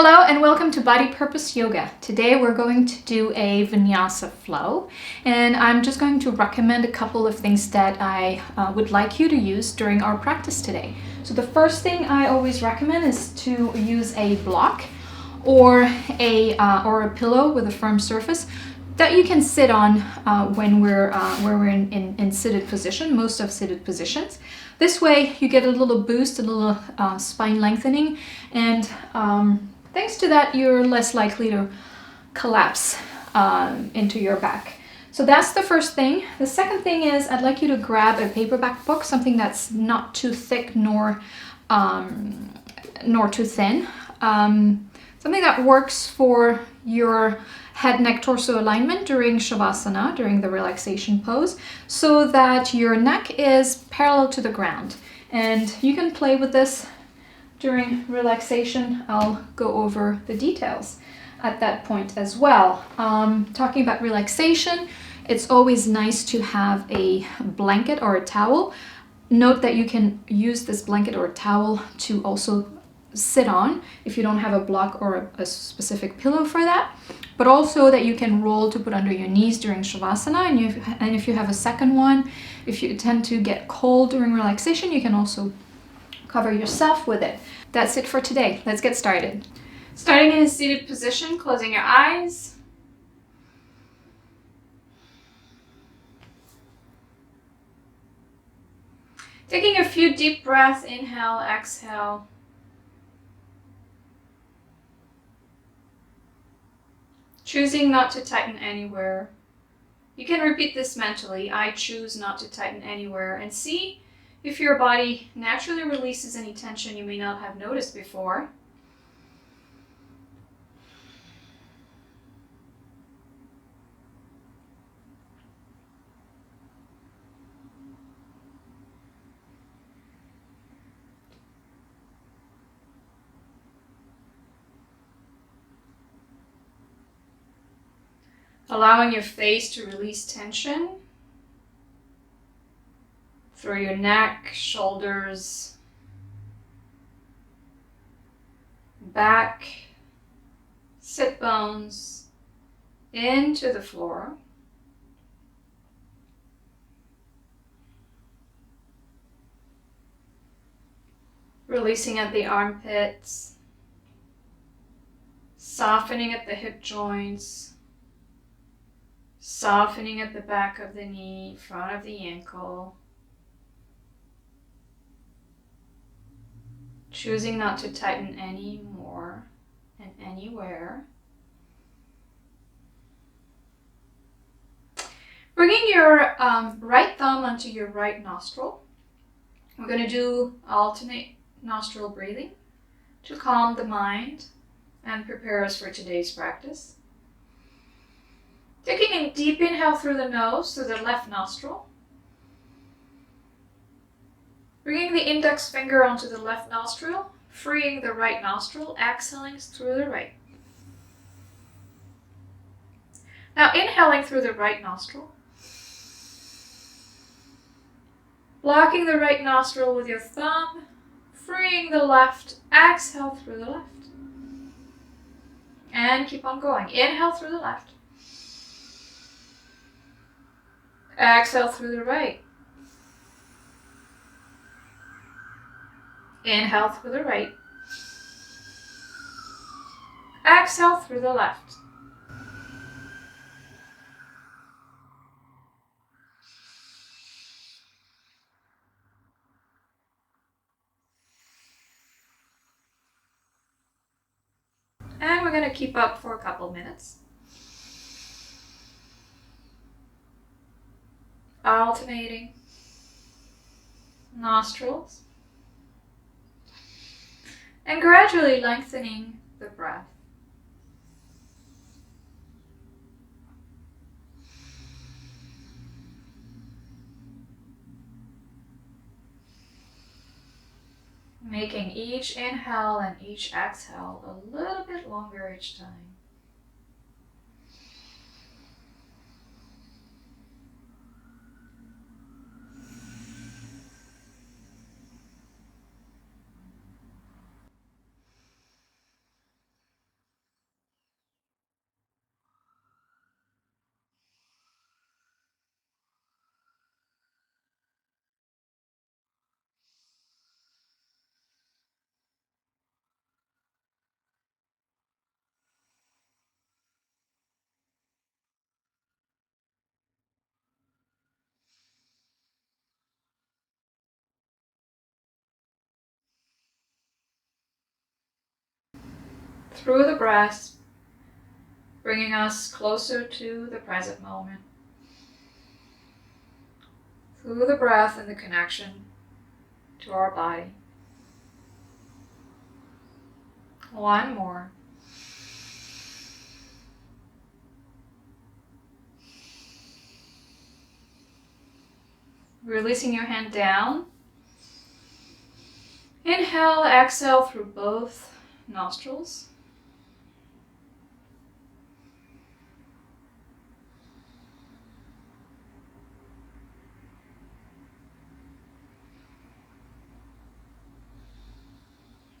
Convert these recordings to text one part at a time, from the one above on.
Hello and welcome to BodyPurpose Yoga. Today we're going to do a Vinyasa Flow, and I'm just going to recommend a couple of things that I would like you to use during our practice today. So the first thing I always recommend is to use a block or a pillow with a firm surface that you can sit on when we're in seated position, most of seated positions. This way you get a little boost, a little spine lengthening, and thanks to that you're less likely to collapse into your back. So that's the first thing. The second thing is I'd like you to grab a paperback book, something that's not too thick nor too thin. Something that works for your head, neck, torso alignment during Shavasana, during the relaxation pose, so that your neck is parallel to the ground. And you can play with this during relaxation. I'll go over the details at that point as well. Talking about relaxation, it's always nice to have a blanket or a towel. Note that you can use this blanket or a towel to also sit on if you don't have a block or a specific pillow for that, but also that you can roll to put under your knees during Shavasana, and if you have a second one, if you tend to get cold during relaxation, you can also cover yourself with it. That's it for today. Let's get started. Starting in a seated position, closing your eyes. Taking a few deep breaths, inhale, exhale. Choosing not to tighten anywhere. You can repeat this mentally. I choose not to tighten anywhere, and see if your body naturally releases any tension you may not have noticed before. Allowing your face to release tension through your neck, shoulders, back, sit bones, into the floor. Releasing at the armpits, softening at the hip joints, softening at the back of the knee, front of the ankle. Choosing not to tighten any more and anywhere. Bringing your right thumb onto your right nostril. We're going to do alternate nostril breathing to calm the mind and prepare us for today's practice. Taking a deep inhale through the nose, through the left nostril. Bringing the index finger onto the left nostril, freeing the right nostril, exhaling through the right. Now inhaling through the right nostril. Blocking the right nostril with your thumb, freeing the left, exhale through the left. And keep on going. Inhale through the left. Exhale through the right. Inhale through the right. Exhale through the left. And we're going to keep up for a couple minutes. Alternating nostrils. And gradually lengthening the breath. Making each inhale and each exhale a little bit longer each time. through the breath, bringing us closer to the present moment. Through the breath and the connection to our body. One more. Releasing your hand down. Inhale, exhale through both nostrils.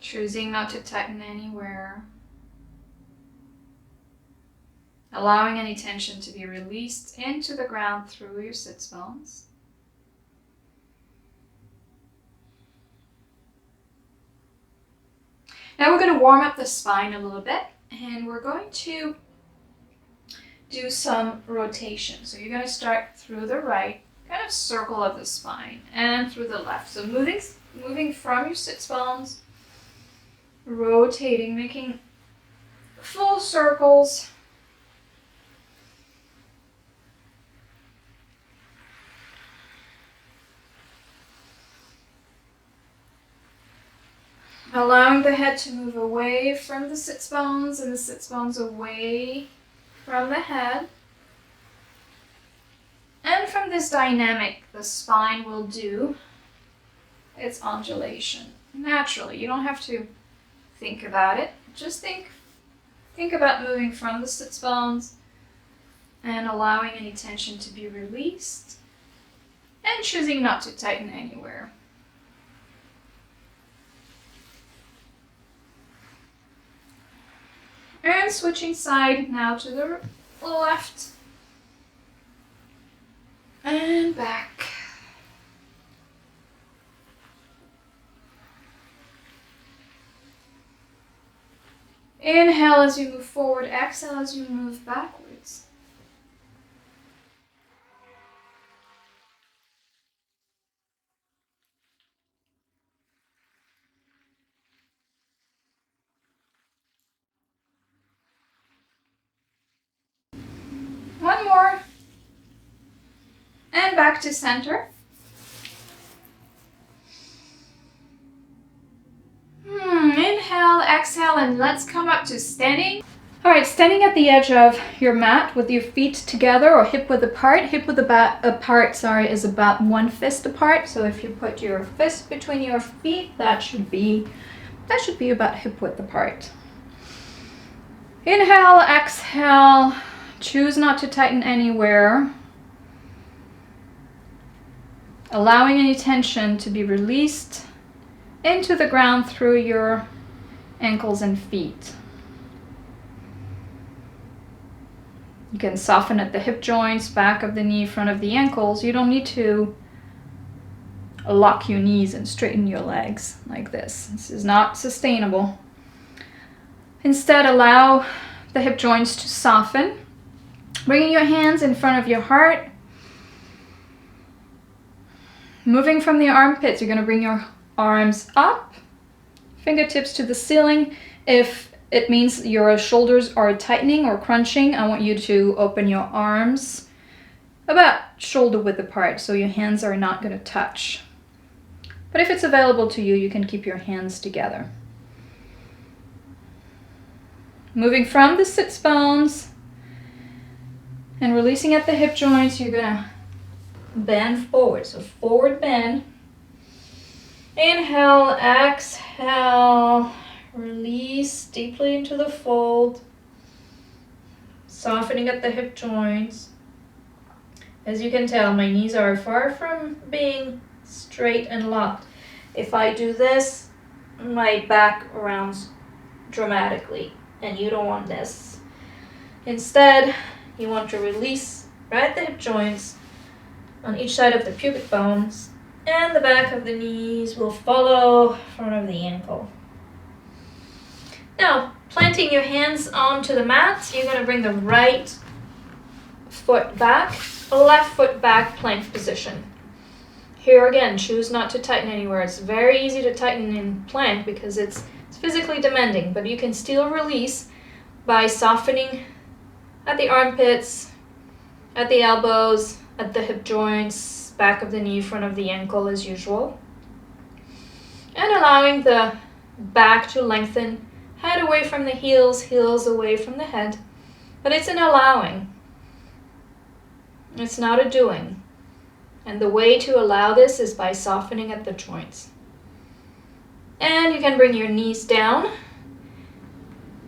Choosing not to tighten anywhere. Allowing any tension to be released into the ground through your sits bones. Now we're going to warm up the spine a little bit, and we're going to do some rotation. So you're going to start through the right, kind of circle of the spine, and through the left. So moving from your sits bones, rotating, making full circles. Allowing the head to move away from the sits bones and the sits bones away from the head. And from this dynamic, the spine will do its undulation naturally. You don't have to think about it. Just think about moving from the sits bones and allowing any tension to be released and choosing not to tighten anywhere. And switching side now to the left and back. Inhale as you move forward, exhale as you move backwards. One more. And back to center. Inhale, exhale, and let's come up to standing. All right, standing at the edge of your mat with your feet together or hip width apart. Hip width apart, is about one fist apart. So if you put your fist between your feet, that should be about hip width apart. Inhale, exhale. Choose not to tighten anywhere. Allowing any tension to be released into the ground through your ankles and feet. You can soften at the hip joints, back of the knee, front of the ankles. You don't need to lock your knees and straighten your legs like this. This is not sustainable. Instead, allow the hip joints to soften. Bringing your hands in front of your heart. Moving from the armpits, you're going to bring your arms up, fingertips to the ceiling. If it means your shoulders are tightening or crunching, I want you to open your arms about shoulder width apart so your hands are not going to touch. But if it's available to you, you can keep your hands together. Moving from the sits bones and releasing at the hip joints, you're going to bend forward. So forward bend. Inhale, exhale, release deeply into the fold, softening at the hip joints. As you can tell, my knees are far from being straight and locked. If I do this, my back rounds dramatically, and you don't want this. Instead, you want to release right at the hip joints on each side of the pubic bones, and the back of the knees will follow front of the ankle. Now, planting your hands onto the mat, you're going to bring the right foot back, left foot back, plank position. Here again, choose not to tighten anywhere. It's very easy to tighten in plank because it's physically demanding, but you can still release by softening at the armpits, at the elbows, at the hip joints, back of the knee, front of the ankle as usual. And allowing the back to lengthen, head away from the heels, heels away from the head. But it's an allowing. It's not a doing. And the way to allow this is by softening at the joints. And you can bring your knees down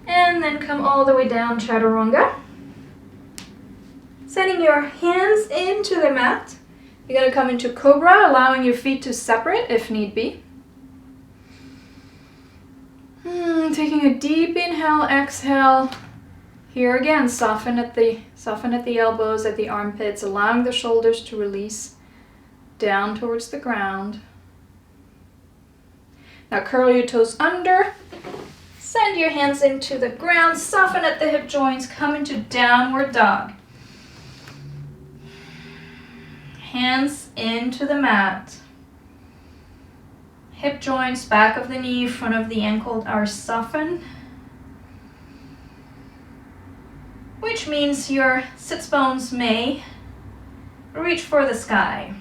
and then come all the way down, chaturanga. Sending your hands into the mat. You're going to come into cobra, allowing your feet to separate if need be. Taking a deep inhale, exhale. Here again, soften at the elbows, at the armpits, allowing the shoulders to release down towards the ground. Now curl your toes under. Send your hands into the ground, soften at the hip joints, come into downward dog. Hands into the mat. Hip joints, back of the knee, front of the ankle are softened, which means your sits bones may reach for the sky.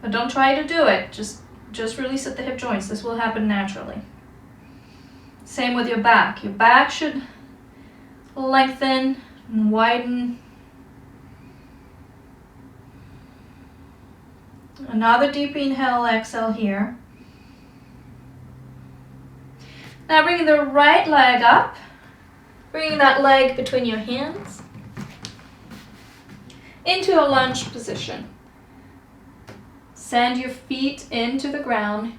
But don't try to do it, just release at the hip joints. This will happen naturally. Same with your back. Your back should lengthen and widen. Another deep inhale, exhale here. Now bringing the right leg up, bringing that leg between your hands into a lunge position. Send your feet into the ground.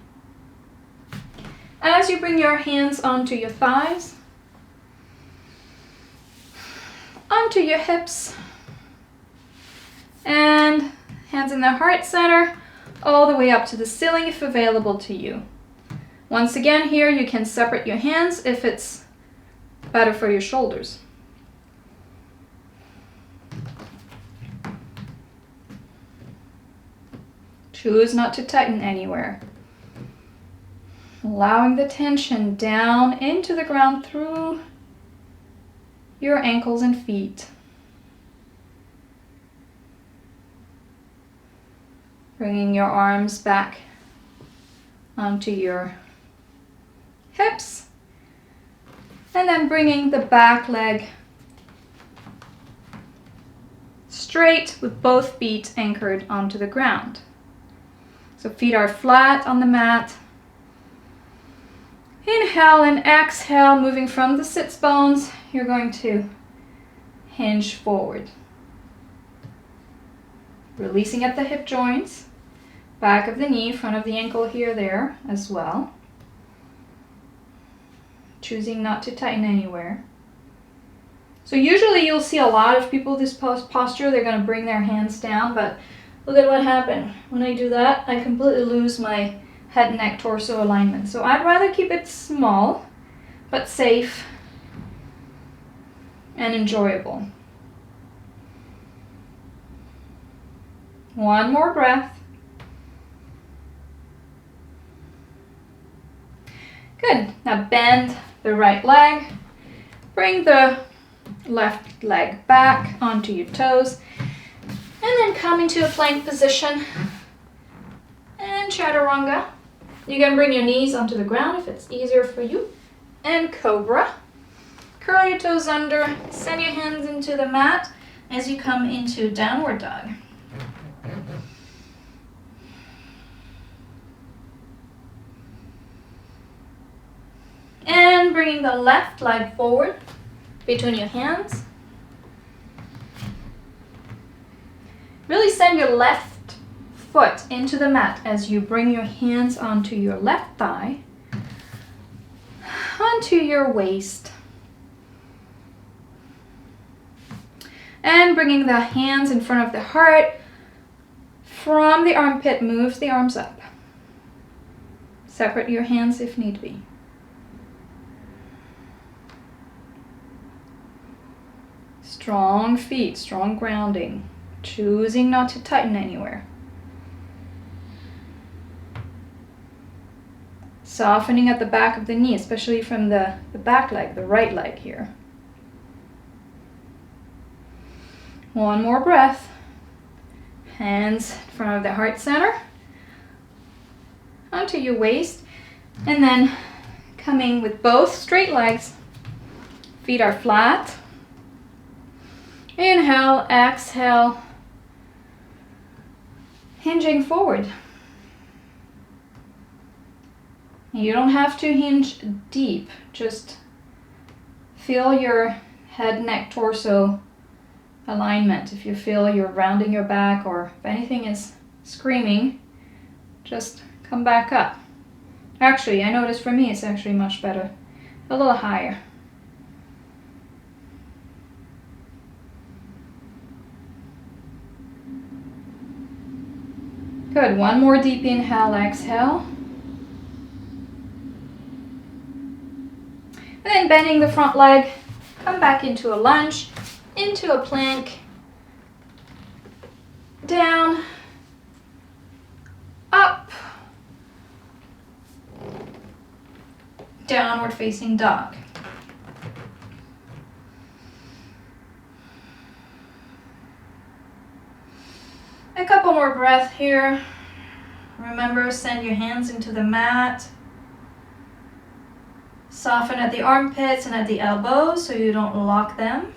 As you bring your hands onto your thighs, onto your hips, and hands in the heart center, all the way up to the ceiling if available to you. Once again, here you can separate your hands if it's better for your shoulders. Choose not to tighten anywhere. Allowing the tension down into the ground through your ankles and feet. Bringing your arms back onto your hips. And then bringing the back leg straight with both feet anchored onto the ground. So feet are flat on the mat. Inhale and exhale, moving from the sits bones, you're going to hinge forward. Releasing at the hip joints, back of the knee, front of the ankle here, there as well. Choosing not to tighten anywhere. So usually you'll see a lot of people this posture, they're going to bring their hands down, but look at what happened. When I do that, I completely lose my head, neck, torso alignment. So I'd rather keep it small, but safe and enjoyable. One more breath. Good. Now bend the right leg. Bring the left leg back onto your toes. And then come into a plank position. And chaturanga. You can bring your knees onto the ground if it's easier for you. And cobra. Curl your toes under. Send your hands into the mat as you come into downward dog. And bringing the left leg forward between your hands. Really send your left foot into the mat as you bring your hands onto your left thigh, onto your waist. And bringing the hands in front of the heart. From the armpit, move the arms up. Separate your hands if need be. Strong feet, strong grounding. Choosing not to tighten anywhere. Softening at the back of the knee, especially from the back leg, the right leg here. One more breath. Hands in front of the heart center, onto your waist, and then coming with both straight legs. Feet are flat. Inhale, exhale, hinging forward. You don't have to hinge deep, just feel your head, neck, torso alignment. If you feel you're rounding your back or if anything is screaming, just come back up. Actually, I noticed for me it's actually much better. A little higher. Good. One more deep inhale, exhale. And then bending the front leg, come back into a lunge, into a plank, down, up, downward facing dog. A couple more breaths here. Remember, send your hands into the mat. Soften at the armpits and at the elbows so you don't lock them.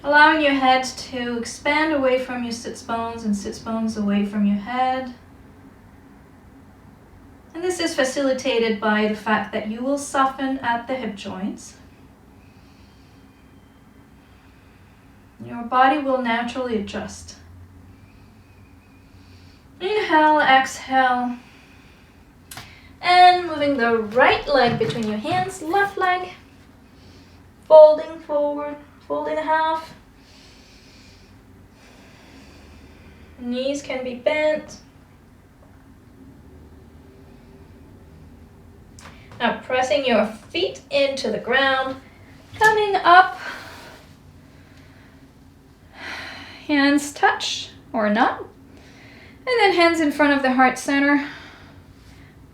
Allowing your head to expand away from your sits bones and sits bones away from your head. And this is facilitated by the fact that you will soften at the hip joints. Your body will naturally adjust. Inhale, exhale. And moving the right leg between your hands, left leg. Folding forward, fold in half. Knees can be bent. Now pressing your feet into the ground, coming up. Hands touch or not. And then hands in front of the heart center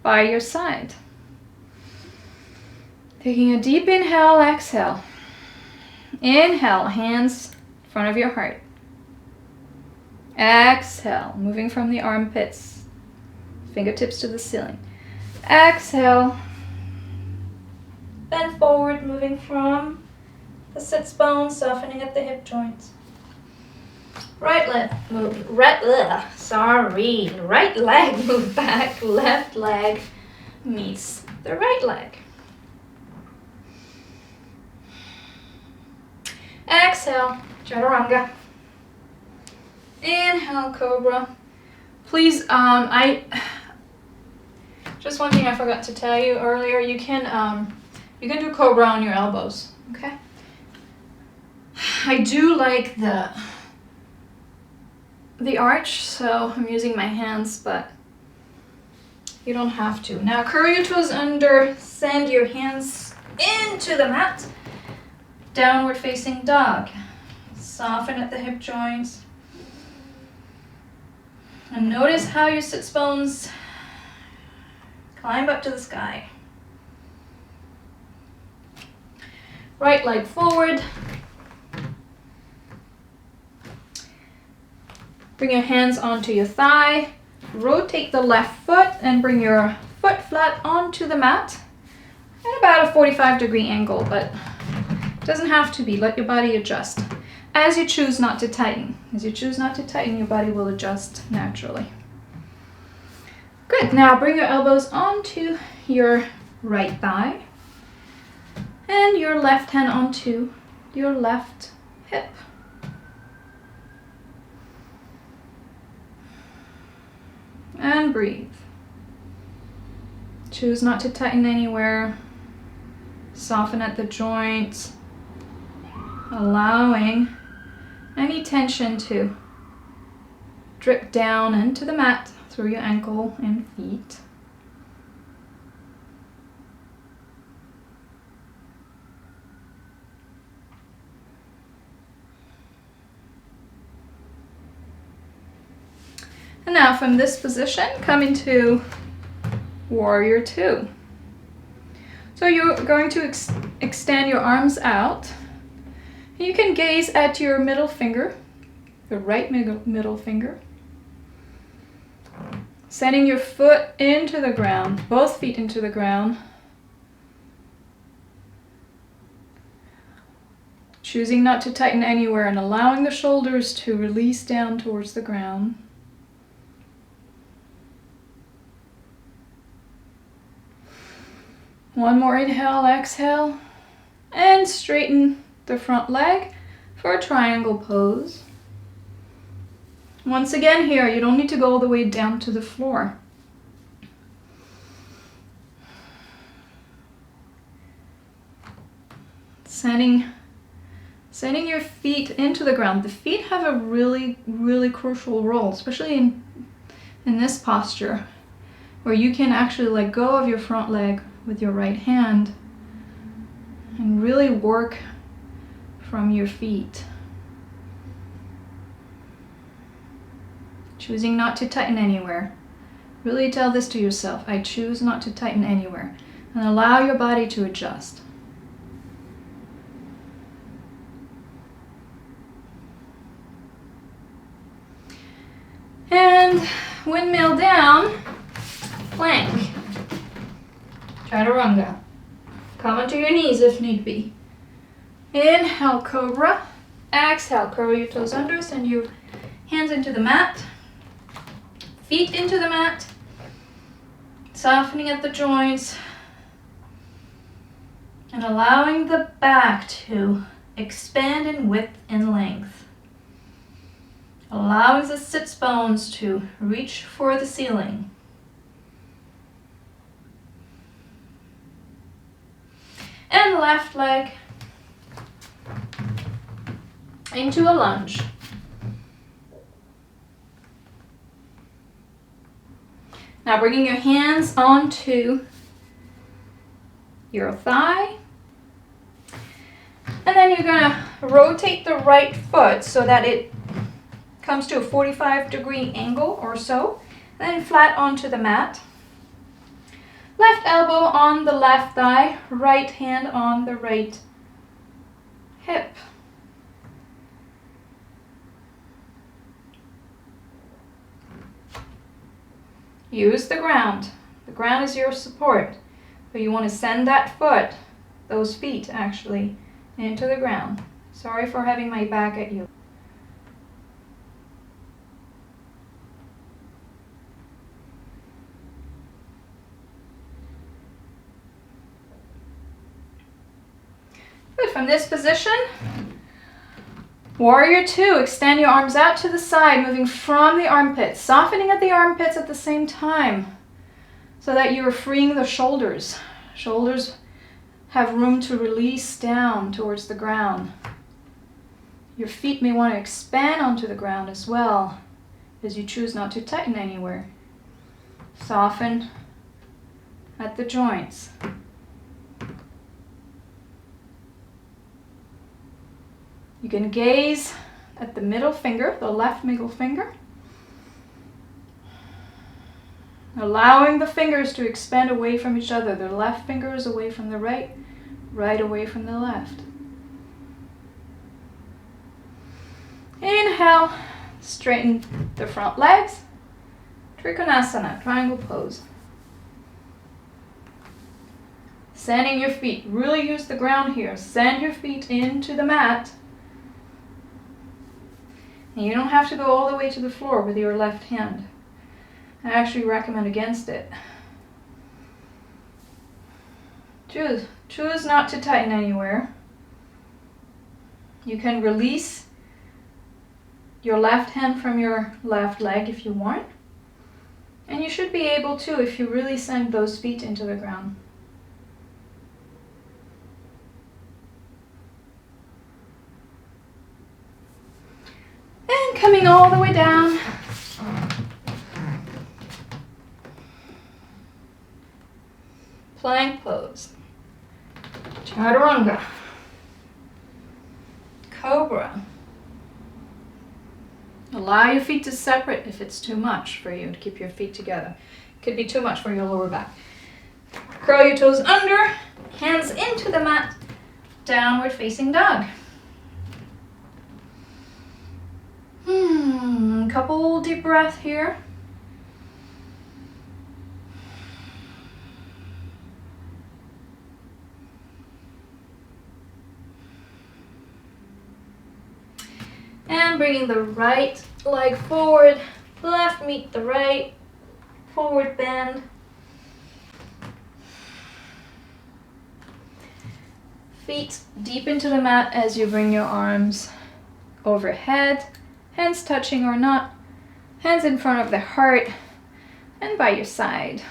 by your side. Taking a deep inhale, exhale. Inhale, hands in front of your heart. Exhale, moving from the armpits, fingertips to the ceiling. Exhale, bend forward, moving from the sits bones, softening at the hip joints. Right leg move, right leg move back, left leg meets the right leg. Exhale, chaturanga. Inhale, cobra. Please, just one thing I forgot to tell you earlier, you can do cobra on your elbows, okay? I do like the arch, so I'm using my hands, but you don't have to. Now curl your toes under, send your hands into the mat, downward facing dog. Soften at the hip joints. And notice how your sits bones climb up to the sky. Right leg forward. Bring your hands onto your thigh. Rotate the left foot and bring your foot flat onto the mat at about a 45-degree angle, but it doesn't have to be. Let your body adjust as you choose not to tighten. As you choose not to tighten, your body will adjust naturally. Good. Now bring your elbows onto your right thigh and your left hand onto your left hip. And breathe. Choose not to tighten anywhere. Soften at the joints, allowing any tension to drip down into the mat through your ankle and feet. And now from this position, come into Warrior Two. So you're going to extend your arms out. You can gaze at your middle finger, the right middle finger. Sending your foot into the ground, both feet into the ground. Choosing not to tighten anywhere and allowing the shoulders to release down towards the ground. One more inhale, exhale, and straighten the front leg for a triangle pose. Once again here, you don't need to go all the way down to the floor. Sending your feet into the ground. The feet have a really, really crucial role, especially in this posture, where you can actually let go of your front leg with your right hand and really work from your feet. Choosing not to tighten anywhere. Really tell this to yourself. I choose not to tighten anywhere. And allow your body to adjust. And windmill down, plank. Chaturanga. Come onto your knees if need be. Inhale, cobra. Exhale, curl your toes under, send your hands into the mat. Feet into the mat. Softening at the joints. And allowing the back to expand in width and length. Allowing the sits bones to reach for the ceiling. And left leg into a lunge. Now bringing your hands onto your thigh. And then you're going to rotate the right foot so that it comes to a 45-degree angle or so. And then flat onto the mat. Left elbow on the left thigh, right hand on the right hip. Use the ground. The ground is your support. But you want to send that foot, those feet actually, into the ground. Sorry for having my back at you. Good. From this position, Warrior Two, extend your arms out to the side, moving from the armpits, softening at the armpits at the same time so that you're freeing the shoulders. Shoulders have room to release down towards the ground. Your feet may want to expand onto the ground as well as you choose not to tighten anywhere. Soften at the joints. You can gaze at the middle finger, the left middle finger, allowing the fingers to expand away from each other. The left finger is away from the right, right away from the left. Inhale, straighten the front legs, Trikonasana, triangle pose. Sending your feet, really use the ground here. Send your feet into the mat. And you don't have to go all the way to the floor with your left hand. I actually recommend against it. Choose not to tighten anywhere. You can release your left hand from your left leg if you want. And you should be able to if you really send those feet into the ground. And coming all the way down. Plank pose. Chaturanga. Cobra. Allow your feet to separate if it's too much for you to keep your feet together. Could be too much for your lower back. Curl your toes under, hands into the mat, downward facing dog. Couple deep breaths here. And bringing the right leg forward, left meet the right, forward bend. Feet deep into the mat as you bring your arms overhead, hands touching or not, hands in front of the heart and by your side.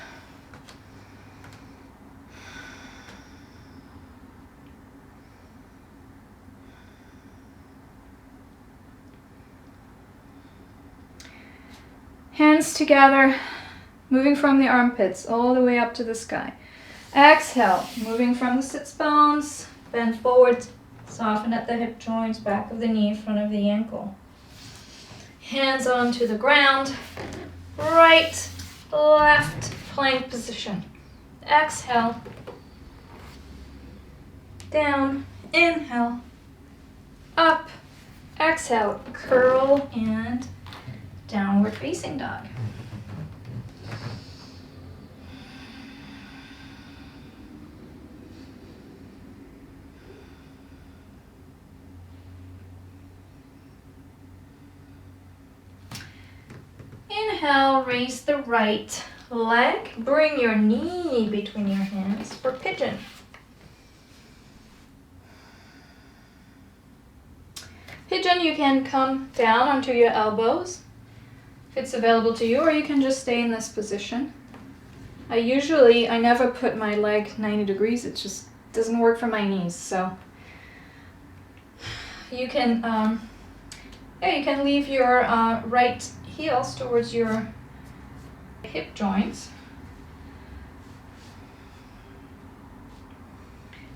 Hands together, moving from the armpits all the way up to the sky. Exhale, moving from the sits bones, bend forward, soften at the hip joints, back of the knee, front of the ankle. Hands onto the ground, right, left, plank position. Exhale, down, inhale, up, exhale, curl and downward facing dog. Inhale, raise the right leg. Bring your knee between your hands for pigeon. Pigeon, you can come down onto your elbows if it's available to you, or you can just stay in this position. I never put my leg 90 degrees. It just doesn't work for my knees. So you can, you can leave your right heels towards your hip joints.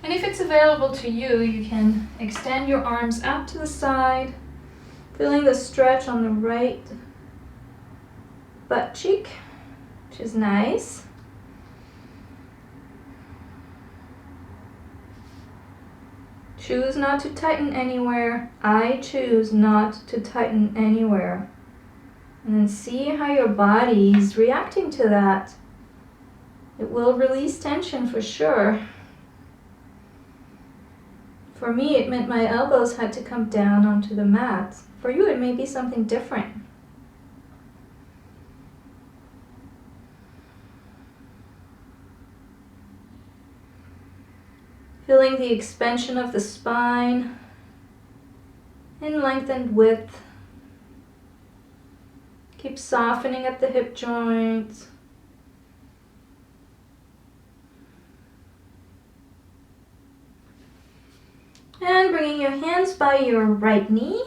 And if it's available to you, you can extend your arms out to the side, feeling the stretch on the right butt cheek, which is nice. Choose not to tighten anywhere. I choose not to tighten anywhere. And then see how your body is reacting to that. It will release tension for sure. For me, it meant my elbows had to come down onto the mat. For you, it may be something different. Feeling the expansion of the spine in length and width. Keep softening at the hip joints. And bringing your hands by your right knee.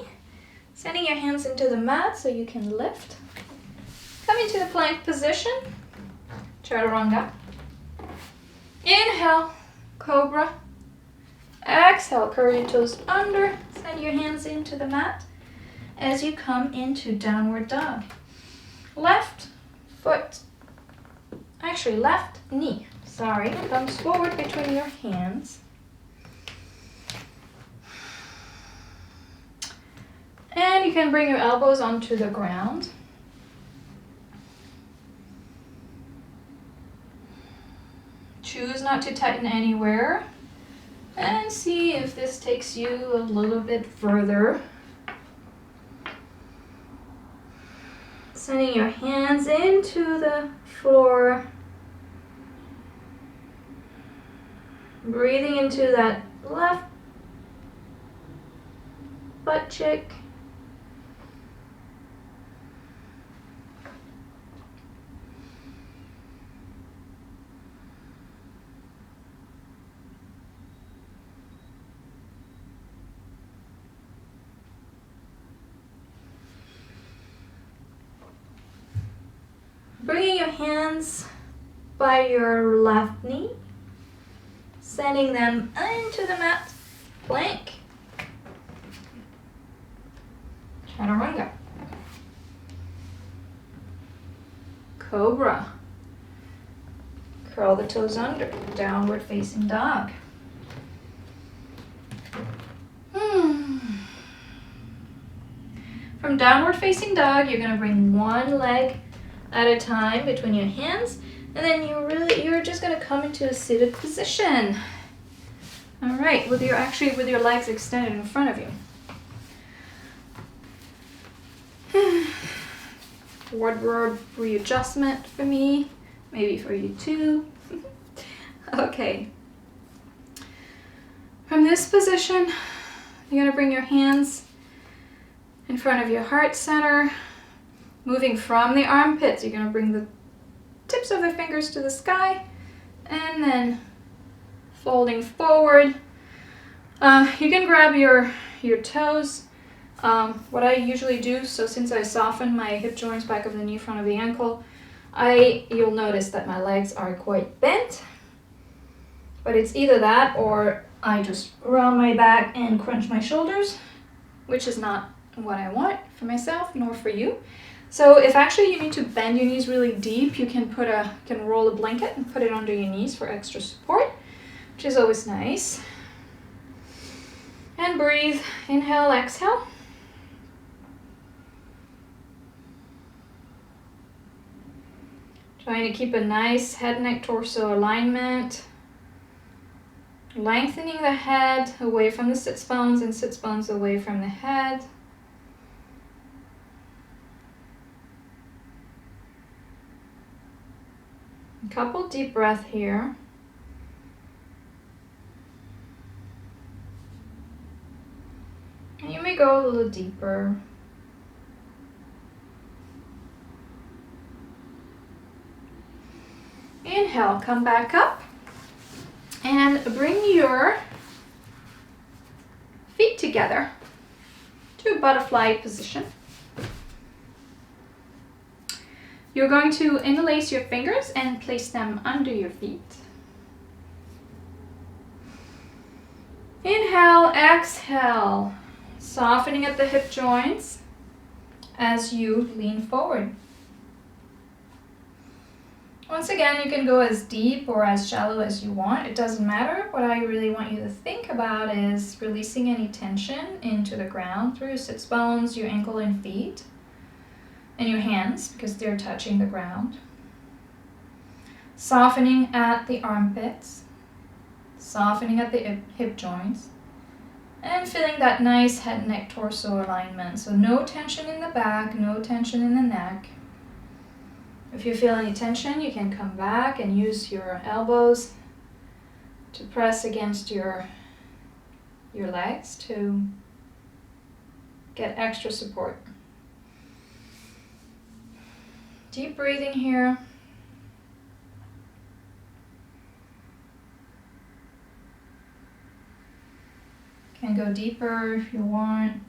Sending your hands into the mat so you can lift. Come into the plank position. Chaturanga. Inhale, cobra. Exhale, curl your toes under. Send your hands into the mat as you come into downward dog. Left knee, comes forward between your hands. And you can bring your elbows onto the ground. Choose not to tighten anywhere. And see if this takes you a little bit further. Sending your hands into the floor. Breathing into that left butt cheek. Bringing your hands by your left knee, sending them into the mat, plank, chaturanga. cobra. Curl the toes under, downward facing dog. From downward facing dog, you're gonna bring one leg at a time between your hands, and then you're just gonna come into a seated position. All right, with your legs extended in front of you. Wardrobe readjustment for me, maybe for you too. Okay. From this position, you're gonna bring your hands in front of your heart center, moving from the armpits. You're gonna bring the tips of the fingers to the sky, and then folding forward. You can grab your toes. What I usually do, so since I soften my hip joints, back of the knee, front of the ankle, you'll notice that my legs are quite bent. But it's either that or I just round my back and crunch my shoulders, which is not what I want for myself nor for you. So if actually you need to bend your knees really deep, you can roll a blanket and put it under your knees for extra support, which is always nice. And breathe. Inhale, exhale. Trying to keep a nice head, neck, torso alignment. Lengthening the head away from the sits bones and sits bones away from the head. A couple deep breaths here. And you may go a little deeper. Inhale, come back up and bring your feet together to a butterfly position. You're going to interlace your fingers and place them under your feet. Inhale, exhale, softening at the hip joints as you lean forward. Once again, you can go as deep or as shallow as you want. It doesn't matter. What I really want you to think about is releasing any tension into the ground through your sits bones, your ankle and feet, and your hands because they're touching the ground. Softening at the armpits, softening at the hip joints, and feeling that nice head, neck, torso alignment. So no tension in the back, no tension in the neck. If you feel any tension, you can come back and use your elbows to press against your legs to get extra support. Deep breathing here. Can go deeper if you want.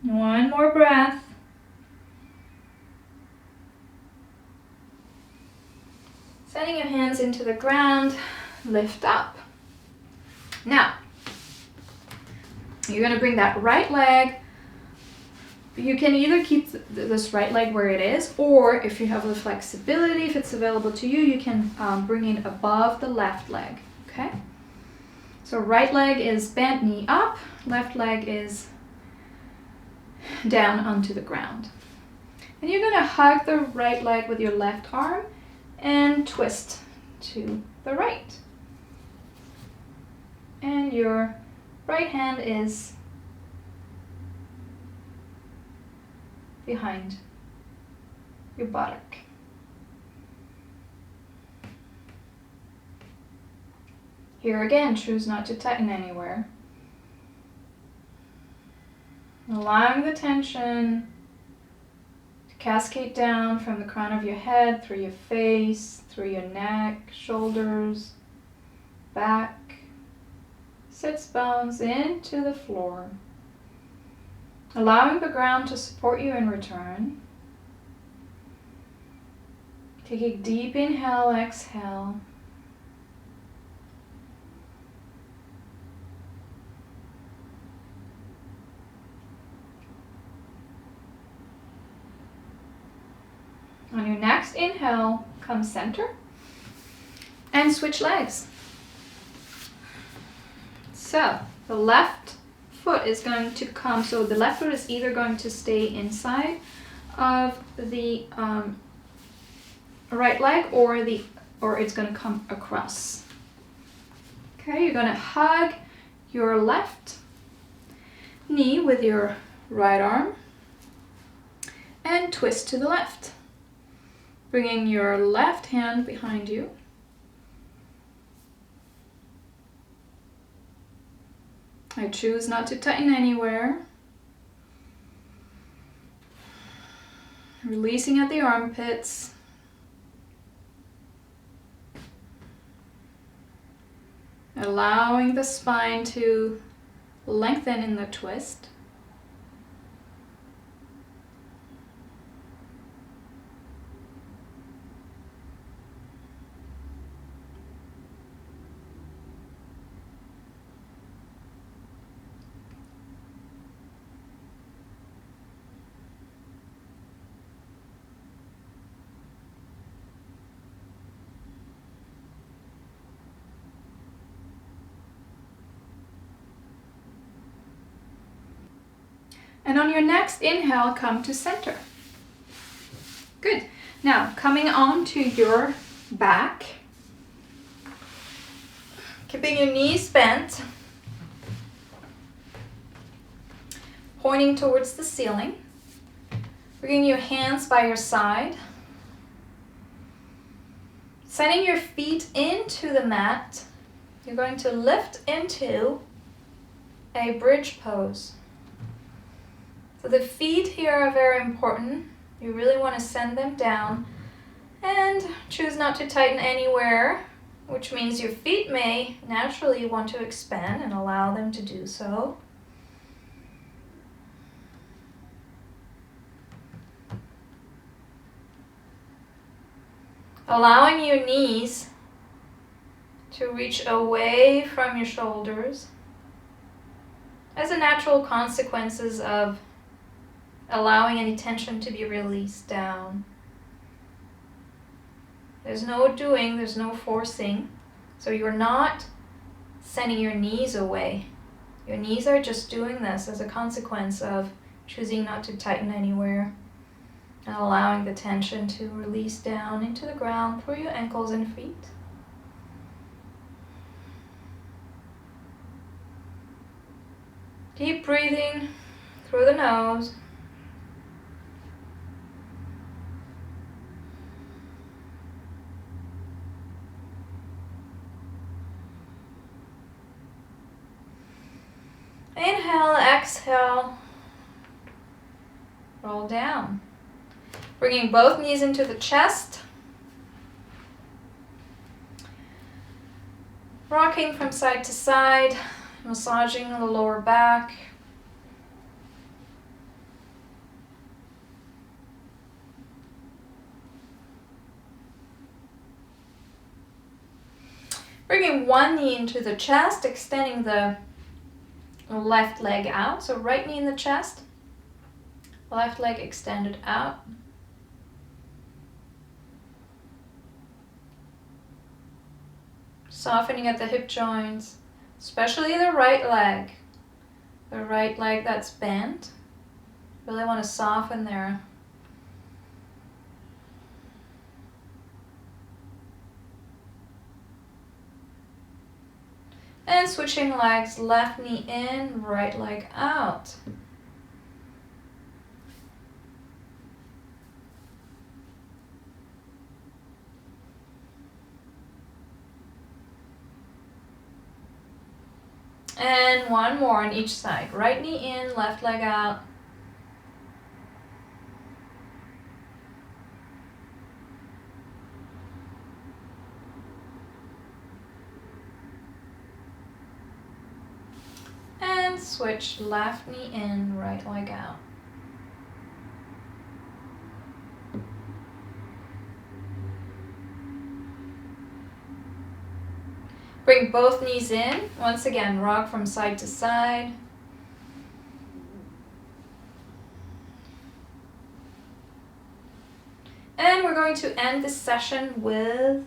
One more breath. Sending your hands into the ground, lift up. Now, you're going to bring that right leg. You can either keep this right leg where it is, or if you have the flexibility, if it's available to you, you can bring it above the left leg, okay? So right leg is bent, knee up, left leg is down onto the ground. And you're going to hug the right leg with your left arm and twist to the right. And your right hand is behind your buttock. Here again, choose not to tighten anywhere. Allowing the tension to cascade down from the crown of your head, through your face, through your neck, shoulders, back, sits bones into the floor. Allowing the ground to support you in return. Take a deep inhale, exhale. On your next inhale, come center and switch legs. So the left foot is going to come, so the left foot is either going to stay inside of the right leg or it's going to come across. Okay, you're going to hug your left knee with your right arm and twist to the left, bringing your left hand behind you. I choose not to tighten anywhere. Releasing at the armpits. Allowing the spine to lengthen in the twist. And on your next inhale, come to center. Good. Now, coming on to your back. Keeping your knees bent. Pointing towards the ceiling. Bringing your hands by your side. Sending your feet into the mat. You're going to lift into a bridge pose. So the feet here are very important. You really want to send them down and choose not to tighten anywhere, which means your feet may naturally want to expand and allow them to do so. Allowing your knees to reach away from your shoulders as a natural consequences of allowing any tension to be released down. There's no doing, there's no forcing. So you're not sending your knees away. Your knees are just doing this as a consequence of choosing not to tighten anywhere and allowing the tension to release down into the ground through your ankles and feet. Deep breathing through the nose. Inhale, exhale, roll down. Bringing both knees into the chest. Rocking from side to side, massaging the lower back. Bringing one knee into the chest, extending the left leg out. So right knee in the chest, left leg extended out. Softening at the hip joints, especially the right leg. The right leg that's bent. Really want to soften there. And switching legs, left knee in, right leg out. And one more on each side. Right knee in, left leg out. And switch, left knee in, right leg out. . Bring both knees in. Once again, rock from side to side. And we're going to end this session with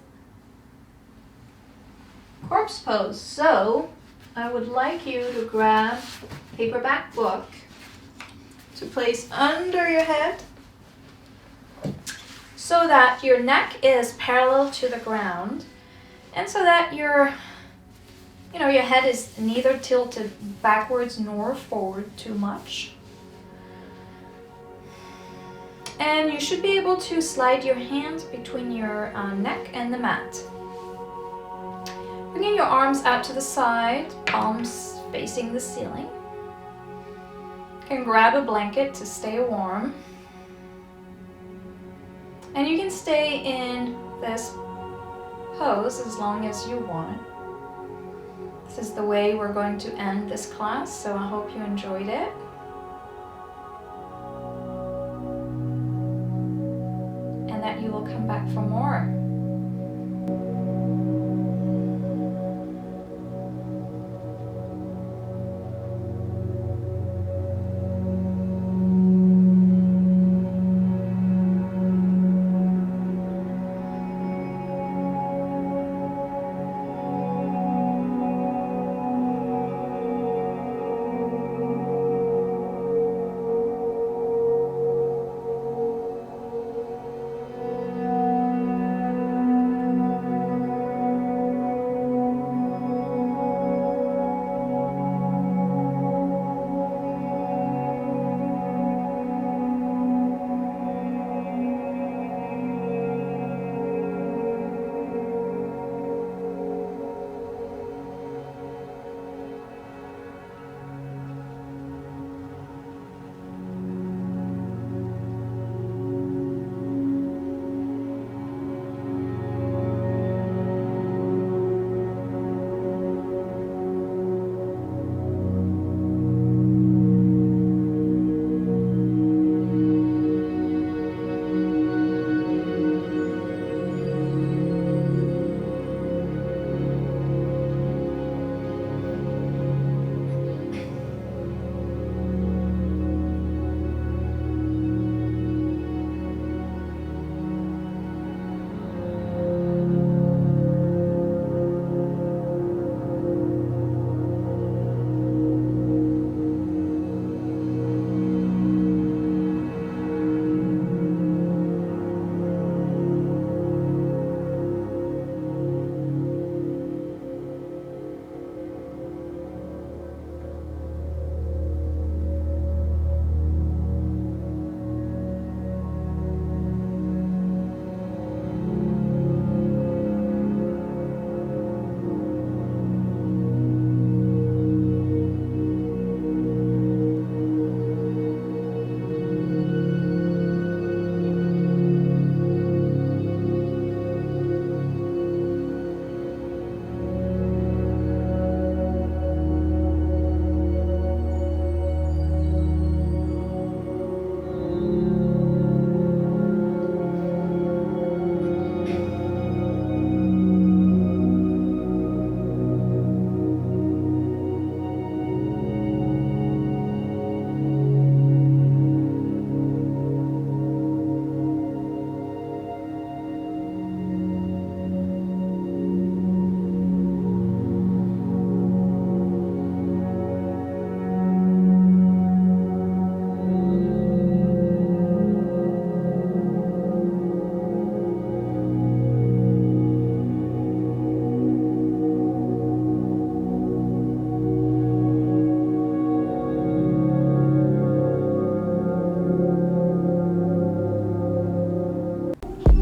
corpse pose. So I would like you to grab a paperback book to place under your head so that your neck is parallel to the ground, and so that your head is neither tilted backwards nor forward too much. And you should be able to slide your hands between your neck and the mat. Bringing your arms out to the side, palms facing the ceiling. You can grab a blanket to stay warm. And you can stay in this pose as long as you want. This is the way we're going to end this class, so I hope you enjoyed it. And that you will come back for more.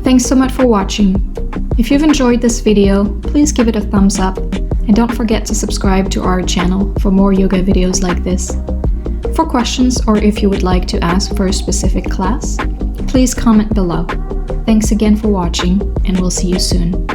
Thanks so much for watching. If you've enjoyed this video, please give it a thumbs up and don't forget to subscribe to our channel for more yoga videos like this. For questions or if you would like to ask for a specific class, please comment below. Thanks again for watching and we'll see you soon.